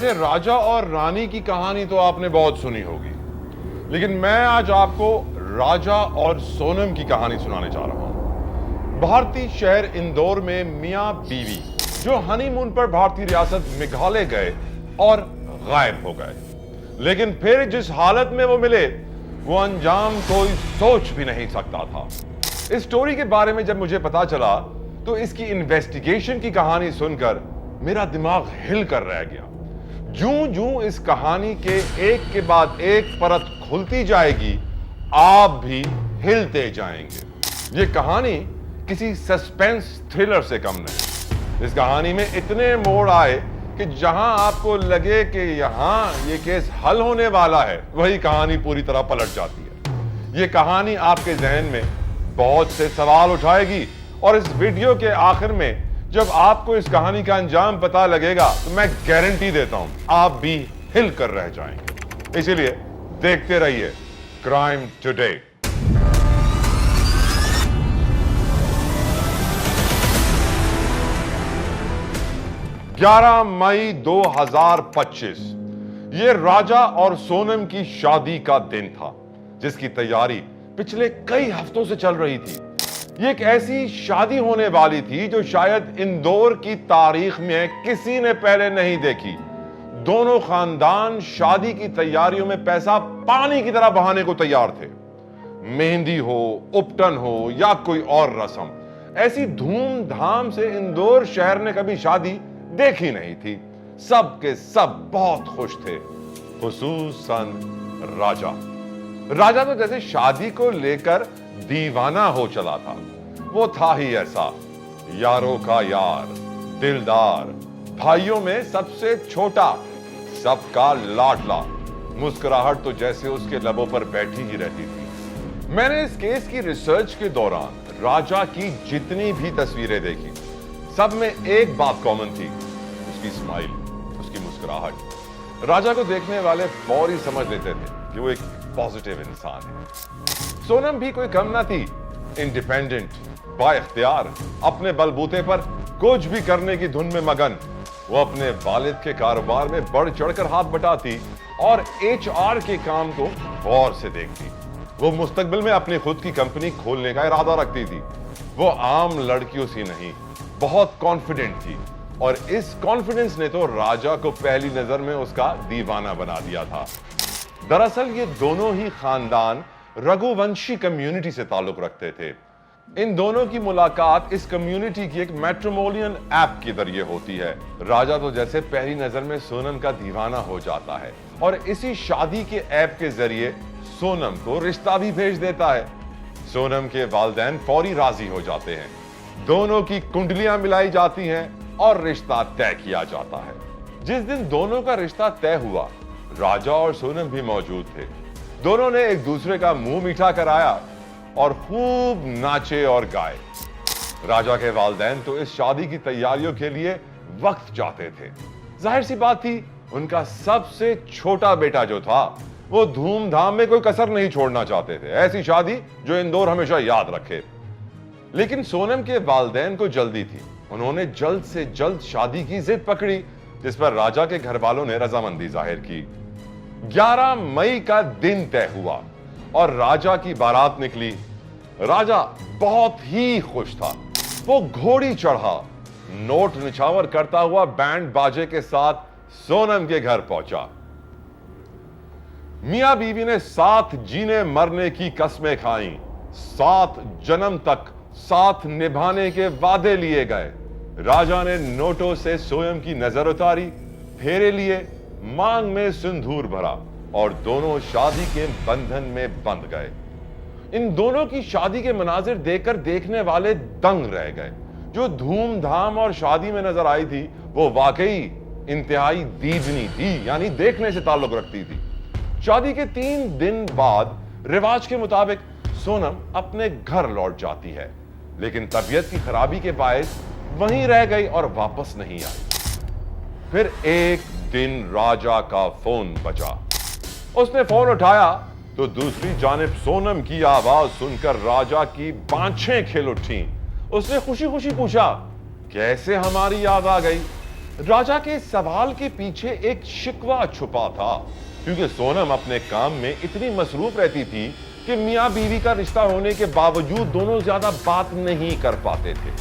वैसे राजा और रानी की कहानी तो आपने बहुत सुनी होगी, लेकिन मैं आज आपको राजा और सोनम की कहानी सुनाने जा रहा हूं। भारतीय शहर इंदौर में मियां बीवी जो हनीमून पर भारतीय रियासत मेघालय गए और गायब हो गए, लेकिन फिर जिस हालत में वो मिले वो अंजाम कोई सोच भी नहीं सकता था। इस स्टोरी के बारे में जब मुझे पता चला तो इसकी इन्वेस्टिगेशन की कहानी सुनकर मेरा दिमाग हिल कर रह गया। जूं-जूं इस कहानी के एक के बाद एक परत खुलती जाएगी, आप भी हिलते जाएंगे। ये कहानी किसी सस्पेंस थ्रिलर से कम नहीं। इस कहानी में इतने मोड़ आए कि जहां आपको लगे कि यहां ये केस हल होने वाला है, वही कहानी पूरी तरह पलट जाती है। ये कहानी आपके जहन में बहुत से सवाल उठाएगी और इस वीडियो के आखिर में जब आपको इस कहानी का अंजाम पता लगेगा तो मैं गारंटी देता हूं आप भी हिल कर रह जाएंगे। इसीलिए देखते रहिए क्राइम टुडे। ग्यारह मई 2025 ये राजा और सोनम की शादी का दिन था, जिसकी तैयारी पिछले कई हफ्तों से चल रही थी। ये एक ऐसी शादी होने वाली थी जो शायद इंदौर की तारीख में किसी ने पहले नहीं देखी। दोनों खानदान शादी की तैयारियों में पैसा पानी की तरह बहाने को तैयार थे। मेहंदी हो, उपटन हो या कोई और रस्म, ऐसी धूमधाम से इंदौर शहर ने कभी शादी देखी नहीं थी। सब के सब बहुत खुश थे, खुसूसन राजा। राजा तो जैसे शादी को लेकर दीवाना हो चला था। वो था ही ऐसा, यारों का यार, दिलदार, भाइयों में सबसे छोटा, सबका लाडला। मुस्कुराहट तो जैसे उसके लबों पर बैठी ही रहती थी। मैंने इस केस की रिसर्च के दौरान राजा की जितनी भी तस्वीरें देखी, सब में एक बात कॉमन थी, उसकी स्माइल, उसकी मुस्कुराहट। राजा को देखने वाले फौरी समझ लेते थे कि वो एक पॉजिटिव इंसान है। सोनम भी कोई कम ना थी, इंडिपेंडेंट, बाइख्तियार, अपने बलबूते पर कुछ भी करने की धुन में मगन। वो अपने वालिद के कारोबार में बढ़ चढ़कर हाथ बटाती और एचआर के काम को गौर से देखती। वो मुस्तकबिल में अपनी खुद की कंपनी खोलने का इरादा रखती थी। वो आम लड़कियों सी नहीं, बहुत कॉन्फिडेंट थी और इस कॉन्फिडेंस ने तो राजा को पहली नजर में उसका दीवाना बना दिया था। दरअसल ये दोनों ही खानदान रघुवंशी कम्युनिटी से ताल्लुक रखते थे। इन दोनों की मुलाकात इस कम्युनिटी की एक मैट्रिमोनियल ऐप के जरिए होती है। राजा तो जैसे पहली नजर में सोनम का दीवाना हो जाता है और इसी शादी के ऐप के जरिए सोनम को रिश्ता भी भेज देता है। सोनम के वालिदैन फौरी राजी हो जाते हैं, दोनों की कुंडलियां मिलाई जाती हैं और रिश्ता तय किया जाता है। जिस दिन दोनों का रिश्ता तय हुआ, राजा और सोनम भी मौजूद थे। दोनों ने एक दूसरे का मुंह मीठा कराया और खूब नाचे और गाए। राजा के वालिदैन तो इस शादी की तैयारियों के लिए वक्त चाहते थे। जाहिर सी बात थी, उनका सबसे छोटा बेटा जो था वो धूमधाम में कोई कसर नहीं छोड़ना चाहते थे। ऐसी शादी जो इंदौर हमेशा याद रखे। लेकिन सोनम के वालिदैन को जल्दी थी। उन्होंने जल्द से जल्द शादी की जिद पकड़ी, जिस पर राजा के घर वालों ने रजामंदी जाहिर की। 11 मई का दिन तय हुआ और राजा की बारात निकली। राजा बहुत ही खुश था। वो घोड़ी चढ़ा, नोट निछावर करता हुआ बैंड बाजे के साथ सोनम के घर पहुंचा। मियां बीवी ने साथ जीने मरने की कस्में खाई, 7 जन्म तक साथ निभाने के वादे लिए गए। राजा ने नोटों से सोनम की नजर उतारी, फेरे लिए, मांग में सिंदूर भरा और दोनों शादी के बंधन में बंध गए। इन दोनों की शादी के मनाजिर देखकर देखने वाले दंग रह गए। जो धूमधाम और शादी में नजर आई थी वो वाकई इंतहाई दीदनी थी, यानी देखने से ताल्लुक रखती थी। शादी के 3 दिन बाद रिवाज के मुताबिक सोनम अपने घर लौट जाती है, लेकिन तबीयत की खराबी के बायस वहीं रह गई और वापस नहीं आई। फिर एक दिन राजा का फोन बजा। उसने फोन उठाया तो दूसरी जानिब सोनम की आवाज सुनकर राजा की बाँछें खिल उठी। उसने खुशी खुशी पूछा, कैसे हमारी याद आ गई? राजा के सवाल के पीछे एक शिकवा छुपा था, क्योंकि सोनम अपने काम में इतनी मसरूफ रहती थी कि मियां बीवी का रिश्ता होने के बावजूद दोनों ज्यादा बात नहीं कर पाते थे।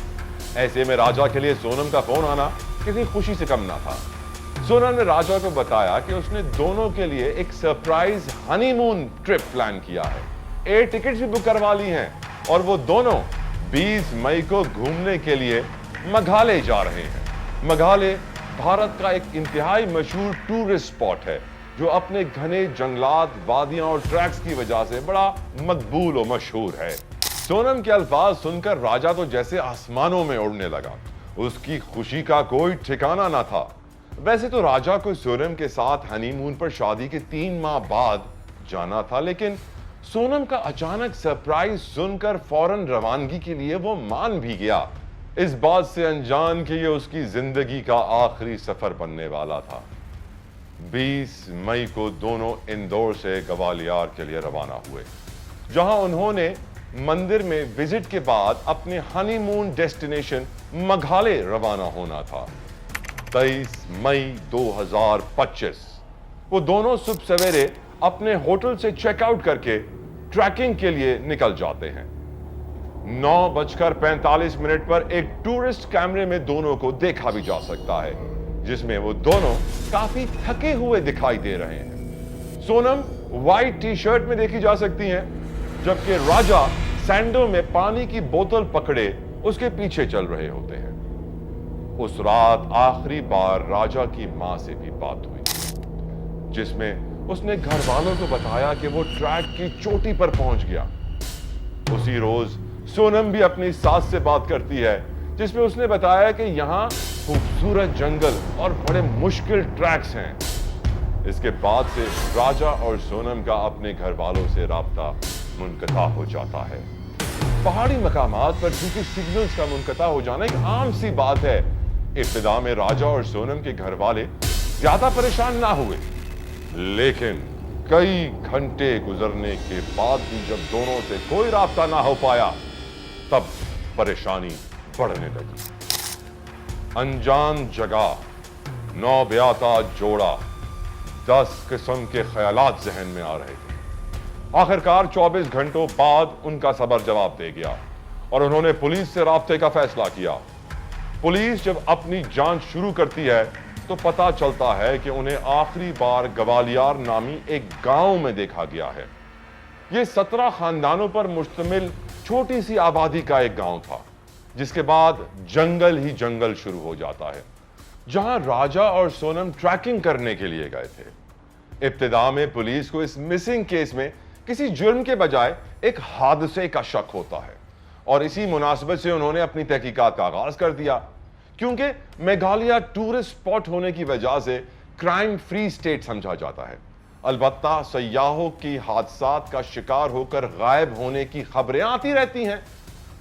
ऐसे में राजा के लिए सोनम का फोन आना किसी खुशी से कम ना था। सोनम ने राजा को बताया कि उसने दोनों के लिए एक सरप्राइज हनीमून ट्रिप प्लान किया है, एयर टिकट्स भी बुक करवा ली हैं और वो दोनों 20 मई को घूमने के लिए मेघालय जा रहे हैं। मेघालय भारत का एक इंतहाई मशहूर टूरिस्ट स्पॉट है, जो अपने घने जंगलात, वादियां और ट्रैक्स की वजह से बड़ा मकबूल और मशहूर है। सोनम के अल्फाज सुनकर राजा तो जैसे आसमानों में उड़ने लगा। उसकी खुशी का कोई ठिकाना ना था। वैसे तो राजा को सोनम के साथ हनीमून पर शादी के 3 माह बाद जाना था, लेकिन सोनम का अचानक सरप्राइज सुनकर फौरन रवानगी के लिए वो मान भी गया, इस बात से अनजान कि ये उसकी जिंदगी का आखिरी सफर बनने वाला था। 20 मई को दोनों इंदौर से ग्वालियर के लिए रवाना हुए, जहां उन्होंने मंदिर में विजिट के बाद अपने हनीमून डेस्टिनेशन मेघालय रवाना होना था। 23 मई 2025 वो दोनों सुबह सवेरे अपने होटल से चेकआउट करके ट्रैकिंग के लिए निकल जाते हैं। 9:45 पर एक टूरिस्ट कैमरे में दोनों को देखा भी जा सकता है, जिसमें वो दोनों काफी थके हुए दिखाई दे रहे हैं। सोनम व्हाइट टी शर्ट में देखी जा सकती हैं, जबकि राजा सैंडो में पानी की बोतल पकड़े उसके पीछे चल रहे होते हैं। उस रात आखिरी बार राजा की मां से भी बात हुई, जिसमें उसने घर वालों को बताया कि वो ट्रैक की चोटी पर पहुंच गया। उसी रोज सोनम भी अपनी सास से बात करती है, जिसमें उसने बताया कि यहां खूबसूरत जंगल और बड़े मुश्किल ट्रैक्स हैं। इसके बाद से राजा और सोनम का अपने घर वालों से राब्ता मुनक़ता हो जाता है। पहाड़ी मकामात पर चूंकि सिग्नल्स का मुनक़ता हो जाना एक आम सी बात है, इब्तिदा में राजा और सोनम के घर वाले ज्यादा परेशान ना हुए, लेकिन कई घंटे गुजरने के बाद भी जब दोनों से कोई राब्ता ना हो पाया, तब परेशानी बढ़ने लगी। अनजान जगह, नौब्याता जोड़ा, 10 किस्म के ख्यालात जहन में आ रहे थे। आखिरकार 24 घंटों बाद उनका सबर जवाब दे गया और उन्होंने पुलिस से राब्ते का फैसला किया। पुलिस जब अपनी जांच शुरू करती है तो पता चलता है कि उन्हें आखिरी बार ग्वालियर नामी एक गांव में देखा गया है। यह 17 खानदानों पर मुश्तमिल छोटी सी आबादी का एक गांव था, जिसके बाद जंगल ही जंगल शुरू हो जाता है, जहां राजा और सोनम ट्रैकिंग करने के लिए गए थे। इब्तिदा में पुलिस को इस मिसिंग केस में किसी जुर्म के बजाय एक हादसे का शक होता है और इसी मुनासिबत से उन्होंने अपनी तहकीकात का आगाज कर दिया, क्योंकि मेघालय टूरिस्ट स्पॉट होने की वजह से क्राइम फ्री स्टेट समझा जाता है। अलबत्ता सयाहों की हादसात का शिकार होकर गायब होने की खबरें आती रहती हैं।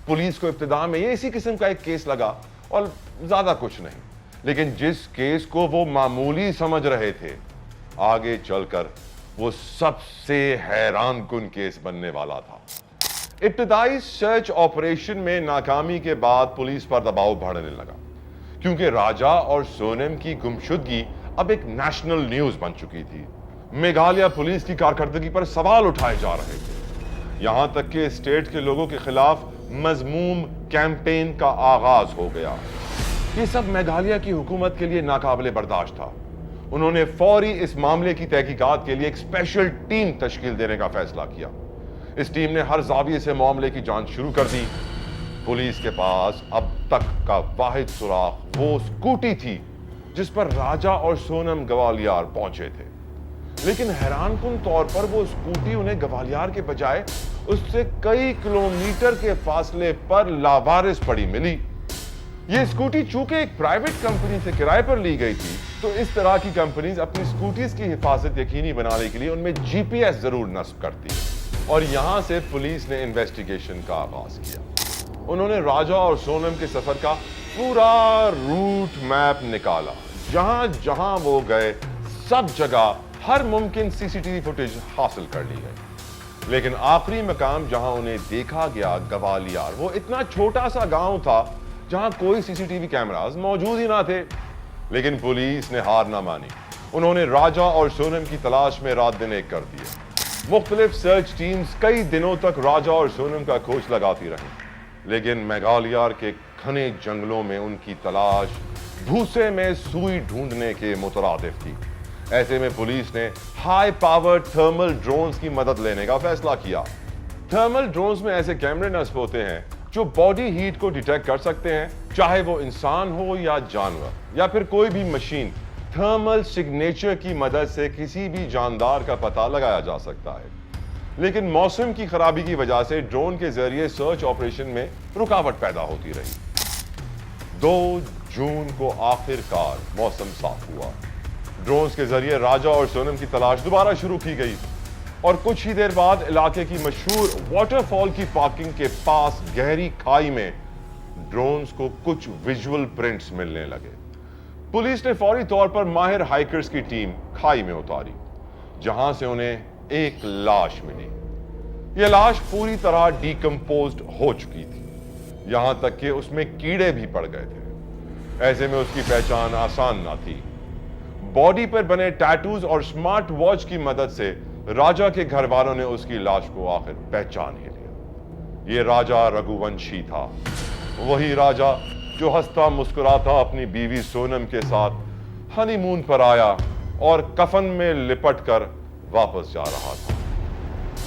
पुलिस को इब्तिदा में ये इसी किस्म का एक केस लगा और ज्यादा कुछ नहीं, लेकिन जिस केस को वो मामूली समझ रहे थे, आगे चलकर वो सबसे हैरानकुन केस बनने वाला था। इब्तिदाई सर्च ऑपरेशन में नाकामी के बाद पुलिस पर दबाव बढ़ने लगा, क्योंकि राजा और सोनम की गुमशुदगी अब एक नेशनल न्यूज बन चुकी थी। मेघालय पुलिस की कारकर्दगी पर सवाल उठाए जा रहे थे, यहां तक कि स्टेट के लोगों के खिलाफ मजमूम कैंपेन का आगाज हो गया। ये सब मेघालय की हुकूमत के लिए नाकाबिले बर्दाश्त था। उन्होंने फौरी इस मामले की तहकीकात के लिए एक स्पेशल टीम तश्कील देने का फैसला किया। इस टीम ने हर जाविये से मामले की जांच शुरू कर दी। पुलिस के पास अब तक का वाहिद सुराग वो स्कूटी थी जिस पर राजा और सोनम ग्वालियर पहुंचे थे, लेकिन हैरानकुन तौर पर वो स्कूटी उन्हें ग्वालियर के बजाय उससे कई किलोमीटर के फासले पर लावारिस पड़ी मिली। ये स्कूटी चूंकि एक प्राइवेट कंपनी से किराए पर ली गई थी, तो इस तरह की कंपनीज अपनी स्कूटीज की हिफाजत यकीनी बनाने के लिए उनमें जीपीएस जरूर नस्ब करती है और यहां से पुलिस ने इन्वेस्टिगेशन का आगाज किया। उन्होंने राजा और सोनम के सफर का पूरा रूट मैप निकाला। जहां जहां वो गए सब जगह हर मुमकिन सीसीटीवी फुटेज हासिल कर ली गई, लेकिन आखिरी मकाम जहां उन्हें देखा गया ग्वालियर, वो इतना छोटा सा गांव था जहां कोई सीसीटीवी कैमरास मौजूद ही ना थे। लेकिन पुलिस ने हार ना मानी। उन्होंने राजा और सोनम की तलाश में रात दिन एक कर दिया। मुख्तलिफ सर्च टीम्स कई दिनों तक राजा और सोनम का खोज लगाती रही, लेकिन मेघालय के घने जंगलों में उनकी तलाश भूसे में सुई ढूंढने के मुतरादिफ थी। ऐसे में पुलिस ने हाई पावर थर्मल ड्रोन्स की मदद लेने का फैसला किया। थर्मल ड्रोन्स में ऐसे कैमरे नस्ब होते हैं जो बॉडी हीट को डिटेक्ट कर सकते हैं, चाहे वो इंसान हो या जानवर या फिर कोई भी मशीन। थर्मल सिग्नेचर की मदद से किसी भी जानदार का पता लगाया जा सकता है। लेकिन मौसम की खराबी की वजह से ड्रोन के जरिए सर्च ऑपरेशन में रुकावट पैदा होती रही। 2 जून को आखिरकार मौसम साफ हुआ। ड्रोन्स के जरिए राजा और सोनम की तलाश दोबारा शुरू की गई और कुछ ही देर बाद इलाके की मशहूर वाटरफॉल की पार्किंग के पास गहरी खाई में ड्रोन्स को कुछ विजुअल प्रिंट्स मिलने लगे। पुलिस ने फौरी तौर पर माहिर हाइकर्स की टीम खाई में उतारी, जहां से उन्हें एक लाश मिली। यह लाश पूरी तरह डिकम्पोज्ड हो चुकी थी, यहां तक कि उसमें कीड़े भी पड़ गए थे। ऐसे में उसकी पहचान आसान ना थी। बॉडी पर बने टैटूज और स्मार्ट वॉच की मदद से राजा के घर वालों ने उसकी लाश को आखिर पहचान ही लिया। यह राजा रघुवंशी था, वही राजा जो हंसता मुस्कुराता अपनी बीवी सोनम के साथ हनीमून पर आया और कफन में लिपट कर वापस जा रहा था।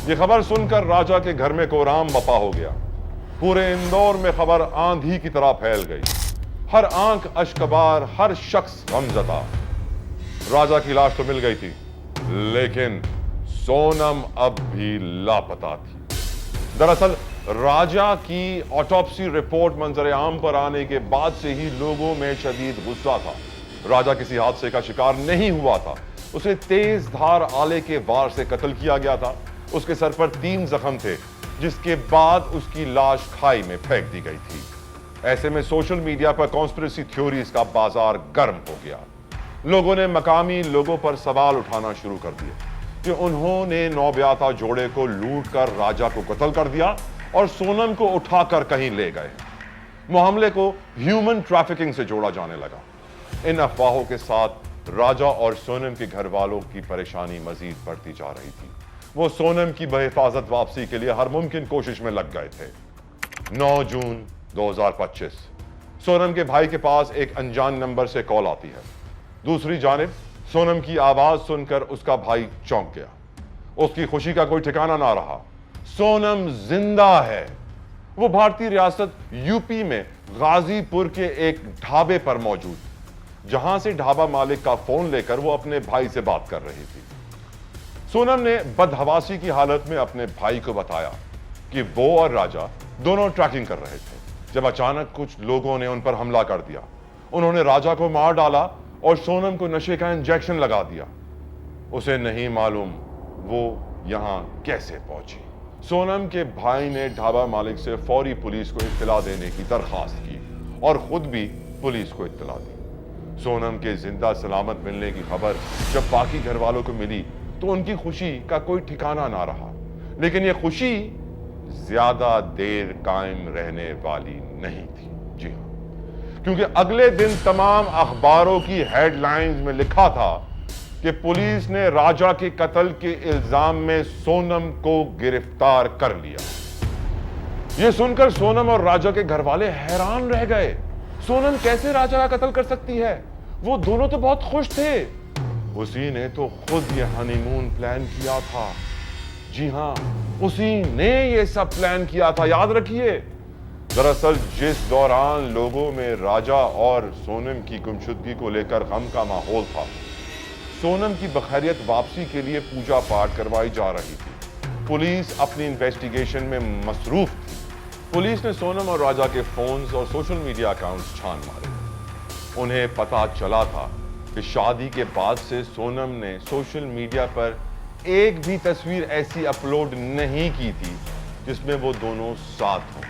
यह खबर सुनकर राजा के घर में कोहराम बपा हो गया। पूरे इंदौर में खबर आंधी की तरह फैल गई। हर आंख अश्कबार, हर शख्स गमज़दा। राजा की लाश तो मिल गई थी, लेकिन सोनम अब भी लापता थी। दरअसल राजा की ऑटोप्सी रिपोर्ट मंजर आम पर आने के बाद से ही लोगों में शदीद गुस्सा था। राजा किसी हादसे का शिकार नहीं हुआ था, उसे तेज धार आले के वार से कत्ल किया गया था। उसके सर पर 3 जख्म थे, जिसके बाद उसकी लाश खाई में फेंक दी गई थी। ऐसे में सोशल मीडिया पर कॉन्स्पिरेसी थ्योरीज का बाजार गर्म हो गया। लोगों ने मकामी लोगों पर सवाल उठाना शुरू कर दिए कि उन्होंने नौब्याता जोड़े को लूट कर राजा को कत्ल कर दिया और सोनम को उठाकर कहीं ले गए। मामले को ह्यूमन ट्रैफिकिंग से जोड़ा जाने लगा। इन अफवाहों के साथ राजा और सोनम के घर वालों की परेशानी मजीद बढ़ती जा रही थी। वो सोनम की बहिफाजत वापसी के लिए हर मुमकिन कोशिश में लग गए थे। 9 जून 2025 सोनम के भाई के पास एक अनजान नंबर से कॉल आती है। दूसरी जानिब सोनम की आवाज सुनकर उसका भाई चौंक गया। उसकी खुशी का कोई ठिकाना ना रहा। सोनम जिंदा है। वो भारतीय रियासत यूपी में गाजीपुर के एक ढाबे पर मौजूद, जहां से ढाबा मालिक का फोन लेकर वो अपने भाई से बात कर रही थी। सोनम ने बदहवासी की हालत में अपने भाई को बताया कि वो और राजा दोनों ट्रैकिंग कर रहे थे, जब अचानक कुछ लोगों ने उन पर हमला कर दिया। उन्होंने राजा को मार डाला और सोनम को नशे का इंजेक्शन लगा दिया। उसे नहीं मालूम वो यहां कैसे पहुंची। सोनम के भाई ने ढाबा मालिक से फौरी पुलिस को इत्तला देने की दरखास्त की और खुद भी पुलिस को इत्तला दी। सोनम के जिंदा सलामत मिलने की खबर जब बाकी घर वालों को मिली तो उनकी खुशी का कोई ठिकाना ना रहा। लेकिन यह खुशी ज्यादा देर कायम रहने वाली नहीं थी। जी हां, क्योंकि अगले दिन तमाम अखबारों की हेडलाइंस में लिखा था कि पुलिस ने राजा के कत्ल के इल्जाम में सोनम को गिरफ्तार कर लिया। यह सुनकर सोनम और राजा के घर वाले हैरान रह गए। सोनम कैसे राजा का कत्ल कर सकती है? वो दोनों तो बहुत खुश थे। उसी ने तो खुद यह हनीमून प्लान किया था। जी हां, उसी ने यह सब प्लान किया था, याद रखिए। दरअसल जिस दौरान लोगों में राजा और सोनम की गुमशुदगी को लेकर गम का माहौल था, सोनम की बखैरियत वापसी के लिए पूजा पाठ करवाई जा रही थी। पुलिस अपनी इन्वेस्टिगेशन में मसरूफ थी। पुलिस ने सोनम और राजा के फोन्स और सोशल मीडिया अकाउंट्स छान मारे। उन्हें पता चला था कि शादी के बाद से सोनम ने सोशल मीडिया पर एक भी तस्वीर ऐसी अपलोड नहीं की थी जिसमें वो दोनों साथ हों।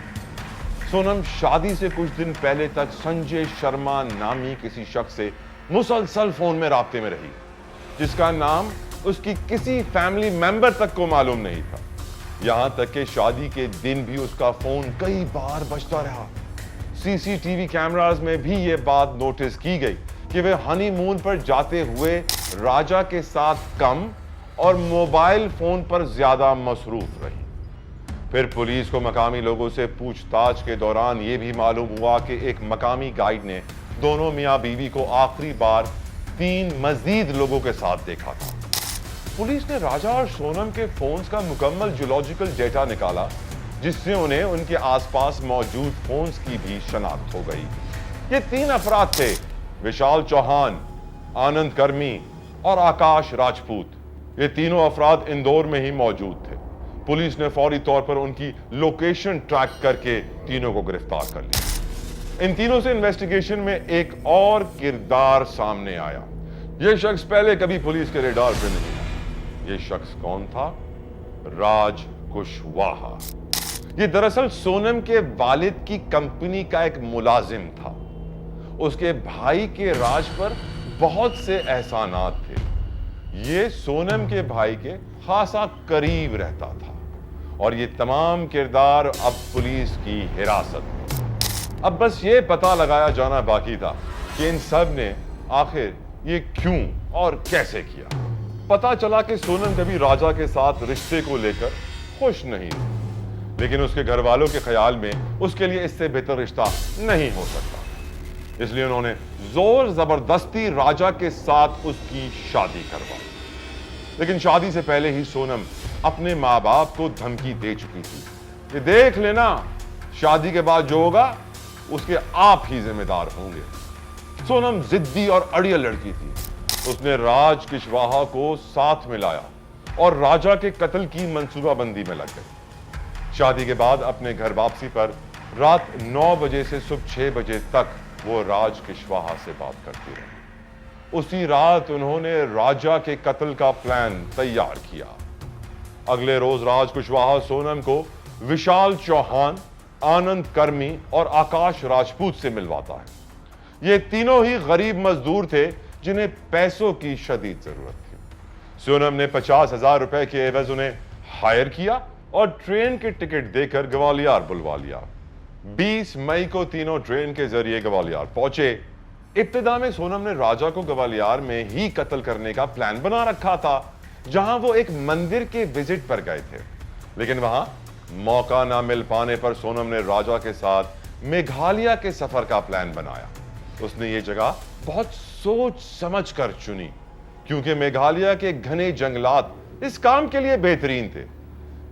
सोनम शादी से कुछ दिन पहले तक संजय शर्मा नामी किसी शख्स से मुसलसल फोन में राब्ते में रही, जिसका नाम उसकी किसी फैमिली मेंबर तक को मालूम नहीं था। यहां तक कि शादी के दिन भी उसका फोन कई बार बजता रहा। सीसीटीवी कैमरास में भी यह बात नोटिस की गई कि वे हनीमून पर जाते हुए राजा के साथ कम और मोबाइल फोन पर ज्यादा मसरूफ रही। फिर पुलिस को मकामी लोगों से पूछताछ के दौरान यह भी मालूम हुआ कि एक मकामी गाइड ने दोनों मियां बीवी को आखिरी बार 3 मजीद लोगों के साथ देखा था। पुलिस ने राजा और सोनम के फोन्स का मुकम्मल जियोलॉजिकल डेटा निकाला, जिससे उन्हें उनके आसपास मौजूद फोन्स की भी शनाख्त हो गई। ये 3 अफराद थे, विशाल चौहान, आनंद कर्मी और आकाश राजपूत। ये तीनों अफराद इंदौर में ही मौजूद थे। पुलिस ने फौरी तौर पर उनकी लोकेशन ट्रैक करके तीनों को गिरफ्तार कर लिया। इन तीनों से इन्वेस्टिगेशन में एक और किरदार सामने आया। यह शख्स पहले कभी पुलिस के रेडार पे नहीं था। यह शख्स कौन था? राज कुशवाहा। यह दरअसल सोनम के वालिद की कंपनी का एक मुलाजिम था। उसके भाई के राज पर बहुत से एहसानात थे। यह सोनम के भाई के खासा करीब रहता था और ये तमाम किरदार अब पुलिस की हिरासत में। अब बस ये पता लगाया जाना बाकी था कि इन सब ने आखिर ये क्यों और कैसे किया। पता चला कि सोनम कभी राजा के साथ रिश्ते को लेकर खुश नहीं थी, लेकिन उसके घर वालों के ख्याल में उसके लिए इससे बेहतर रिश्ता नहीं हो सकता। इसलिए उन्होंने जोर जबरदस्ती राजा के साथ उसकी शादी करवाई। लेकिन शादी से पहले ही सोनम अपने माँ बाप को धमकी दे चुकी थी कि देख लेना, शादी के बाद जो होगा उसके आप ही जिम्मेदार होंगे। सोनम जिद्दी और अड़ियल लड़की थी। उसने राज कुशवाहा को साथ में लाया और राजा के कत्ल की मंसूबाबंदी में लग गई। शादी के बाद अपने घर वापसी पर रात 9 बजे से सुबह 6 बजे तक वो राज कुशवाहा से बात करती रही। उसी रात उन्होंने राजा के कत्ल का प्लान तैयार किया। अगले रोज राज कुशवाहा सोनम को विशाल चौहान, आनंद कर्मी और आकाश राजपूत से मिलवाता है। ये तीनों ही गरीब मजदूर थे जिन्हें पैसों की शदीद जरूरत थी। सोनम ने 50,000 रुपए के एवज उन्हें हायर किया और ट्रेन के टिकट देकर ग्वालियर बुलवा लिया। 20 मई को तीनों ट्रेन के जरिए ग्वालियर पहुंचे। इब्तिदा में सोनम ने राजा को ग्वालियर में ही कत्ल करने का प्लान बना रखा था, जहां वो एक मंदिर के विजिट पर गए थे। लेकिन वहां मौका ना मिल पाने पर सोनम ने राजा के साथ मेघालय के सफर का प्लान बनाया। उसने ये जगह बहुत सोच समझ कर चुनी, क्योंकि मेघालय के घने जंगलात इस काम के लिए बेहतरीन थे।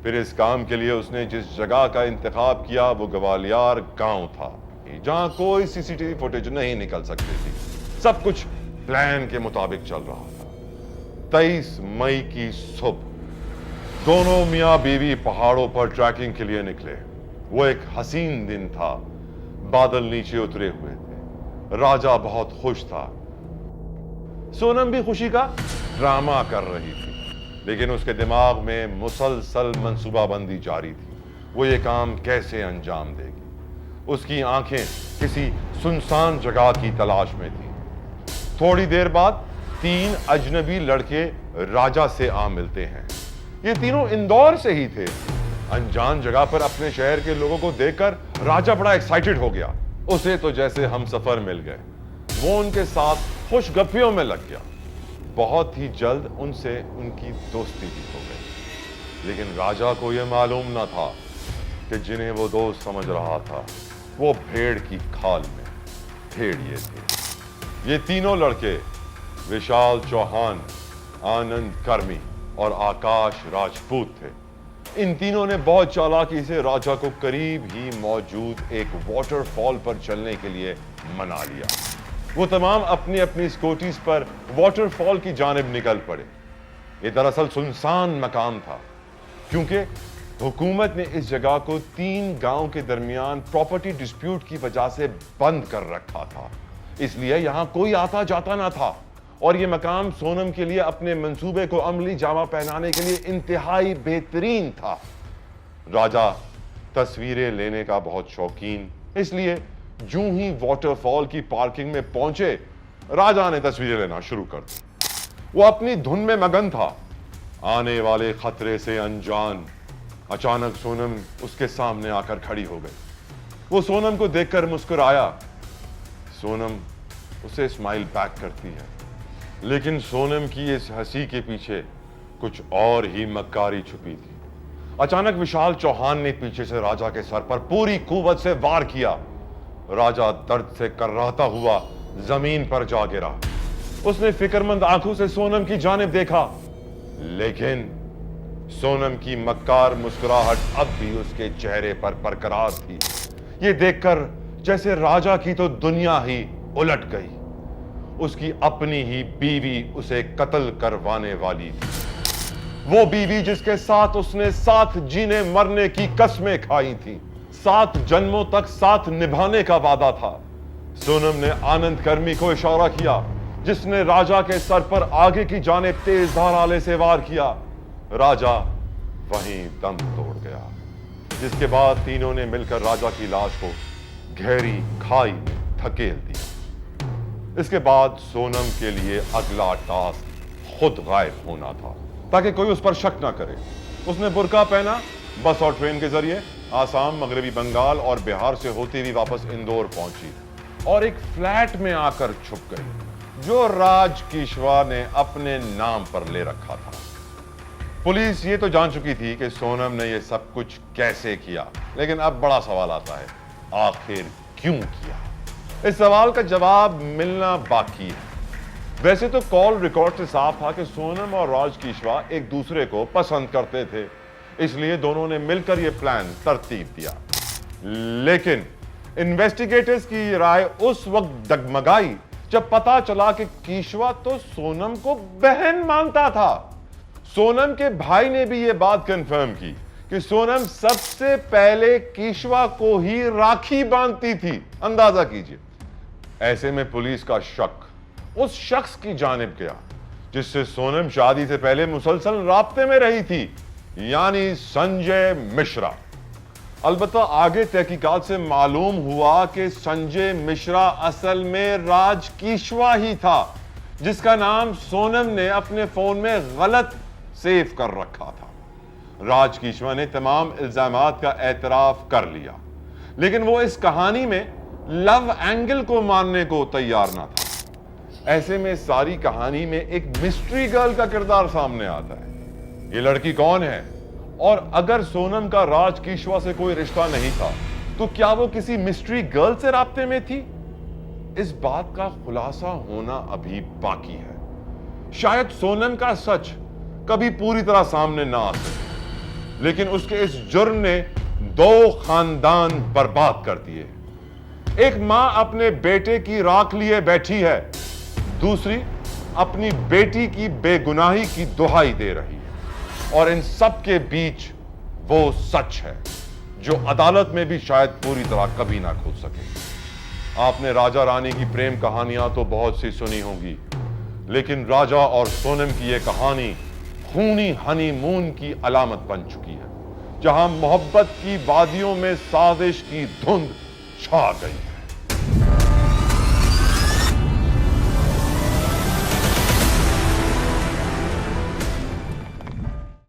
फिर इस काम के लिए उसने जिस जगह का इंतखाब किया वो ग्वालियर गांव था, जहां कोई सीसीटीवी फुटेज नहीं निकल सकती थी। सब कुछ प्लान के मुताबिक चल रहा था। 23 मई की सुबह दोनों मियां बीवी पहाड़ों पर ट्रैकिंग के लिए निकले। वो एक हसीन दिन था। बादल नीचे उतरे हुए थे। राजा बहुत खुश था। सोनम भी खुशी का ड्रामा कर रही थी, लेकिन उसके दिमाग में मुसलसल मंसूबाबंदी जारी थी। वो ये काम कैसे अंजाम देगी। उसकी आंखें किसी सुनसान जगह की तलाश में थी। थोड़ी देर बाद 3 अजनबी लड़के राजा से आ मिलते हैं। ये तीनों इंदौर से ही थे। अनजान जगह पर अपने शहर के लोगों को देखकर राजा बड़ा एक्साइटेड हो गया। उसे तो जैसे हम सफर मिल गए। वो उनके साथ खुशगपियों में लग गया। बहुत ही जल्द उनसे उनकी दोस्ती भी हो गई। लेकिन राजा को यह मालूम न था कि जिन्हें वो दोस्त समझ रहा था वो भेड़ की खाल में भेड़िए थे। ये तीनों लड़के विशाल चौहान, आनंद कर्मी और आकाश राजपूत थे। इन तीनों ने बहुत चालाकी से राजा को करीब ही मौजूद एक वाटरफॉल पर चलने के लिए मना लिया। वो तमाम अपनी अपनी स्कूटीज पर वाटरफॉल की जानिब निकल पड़े। ये दरअसल सुनसान मकान था, क्योंकि हुकूमत ने इस जगह को 3 गांव के दरमियान प्रॉपर्टी डिस्प्यूट की वजह से बंद कर रखा था। इसलिए यहां कोई आता जाता ना था और यह मकाम सोनम के लिए अपने मंसूबे को अमली जामा पहनाने के लिए इंतहाई बेहतरीन था। राजा तस्वीरें लेने का बहुत शौकीन, इसलिए जूं ही वाटरफॉल की पार्किंग में पहुंचे, राजा ने तस्वीरें लेना शुरू कर दी। वो अपनी धुन में मगन था। आने वाले खतरे से अनजान अचानक सोनम उसके सामने आकर खड़ी हो गई। वो सोनम को देखकर मुस्कुराया। सोनम उसे स्माइल बैक करती है, लेकिन सोनम की इस हंसी के पीछे कुछ और ही मक्कारी छुपी थी। अचानक विशाल चौहान ने पीछे से राजा के सर पर पूरी कुव्वत से वार किया। राजा दर्द से कर्राता हुआ जमीन पर जा गिरा। उसने फिक्रमंद आंखों से सोनम की जानिब देखा, लेकिन सोनम की मक्कार मुस्कुराहट अब भी उसके चेहरे पर बरकरार थी। ये देखकर जैसे राजा की तो दुनिया ही उलट गई। उसकी अपनी ही बीवी उसे कत्ल करवाने वाली थी। वो बीवी जिसके साथ उसने साथ जीने मरने की कस्में खाई थी, 7 जन्मों तक साथ निभाने का वादा था। सोनम ने आनंद कर्मी को इशारा किया, जिसने राजा के सर पर आगे की जानिब तेज धार आले से वार किया। राजा वहीं दम तोड़ गया, जिसके बाद तीनों ने मिलकर राजा की लाश को गहरी खाई में धकेल दिया। इसके बाद सोनम के लिए अगला टास्क खुद गायब होना था, ताकि कोई उस पर शक ना करे। उसने बुर्का पहना, बस और ट्रेन के जरिए आसाम, मगरबी बंगाल और बिहार से होती हुई वापस इंदौर पहुंची और एक फ्लैट में आकर छुप गई, जो राज कीशवा ने अपने नाम पर ले रखा था। पुलिस ये तो जान चुकी थी कि सोनम ने यह सब कुछ कैसे किया, लेकिन अब बड़ा सवाल आता है, आखिर क्यों किया? इस सवाल का जवाब मिलना बाकी है। वैसे तो कॉल रिकॉर्ड से साफ था कि सोनम और राज कीशवा एक दूसरे को पसंद करते थे, इसलिए दोनों ने मिलकर यह प्लान तरतीब दिया। लेकिन इन्वेस्टिगेटर्स की राय उस वक्त डगमगाई जब पता चला कि कीशवा तो सोनम को बहन मानता था। सोनम के भाई ने भी यह बात कंफर्म की कि सोनम सबसे पहले कीशवा को ही राखी बांधती थी। अंदाजा कीजिए। ऐसे में पुलिस का शक उस शख्स की जानिब गया जिससे सोनम शादी से पहले मुसलसल राब्ते में रही थी, यानी संजय मिश्रा। अलबत्ता आगे तहकीकात से मालूम हुआ कि संजय मिश्रा असल में राज कीशवा ही था, जिसका नाम सोनम ने अपने फोन में गलत सेव कर रखा था। राज कीशवा ने तमाम इल्जामात का एतराफ कर लिया, लेकिन वो इस कहानी में लव एंगल को मानने को तैयार ना था। ऐसे में सारी कहानी में एक मिस्ट्री गर्ल का किरदार सामने आता है। ये लड़की कौन है, और अगर सोनम का राज कीशवा से कोई रिश्ता नहीं था, तो क्या वो किसी मिस्ट्री गर्ल से राब्ते में थी? इस बात का खुलासा होना अभी बाकी है। शायद सोनम का सच कभी पूरी तरह सामने ना आ सके, लेकिन उसके इस जुर्म ने 2 खानदान बर्बाद कर दिए। एक मां अपने बेटे की राख लिए बैठी है, दूसरी अपनी बेटी की बेगुनाही की दुहाई दे रही है, और इन सब के बीच वो सच है जो अदालत में भी शायद पूरी तरह कभी ना खुल सके। आपने राजा रानी की प्रेम कहानियां तो बहुत सी सुनी होंगी, लेकिन राजा और सोनम की यह कहानी खूनी हनीमून की अलामत बन चुकी है, जहां मोहब्बत की वादियों में साजिश की धुंध छा गई।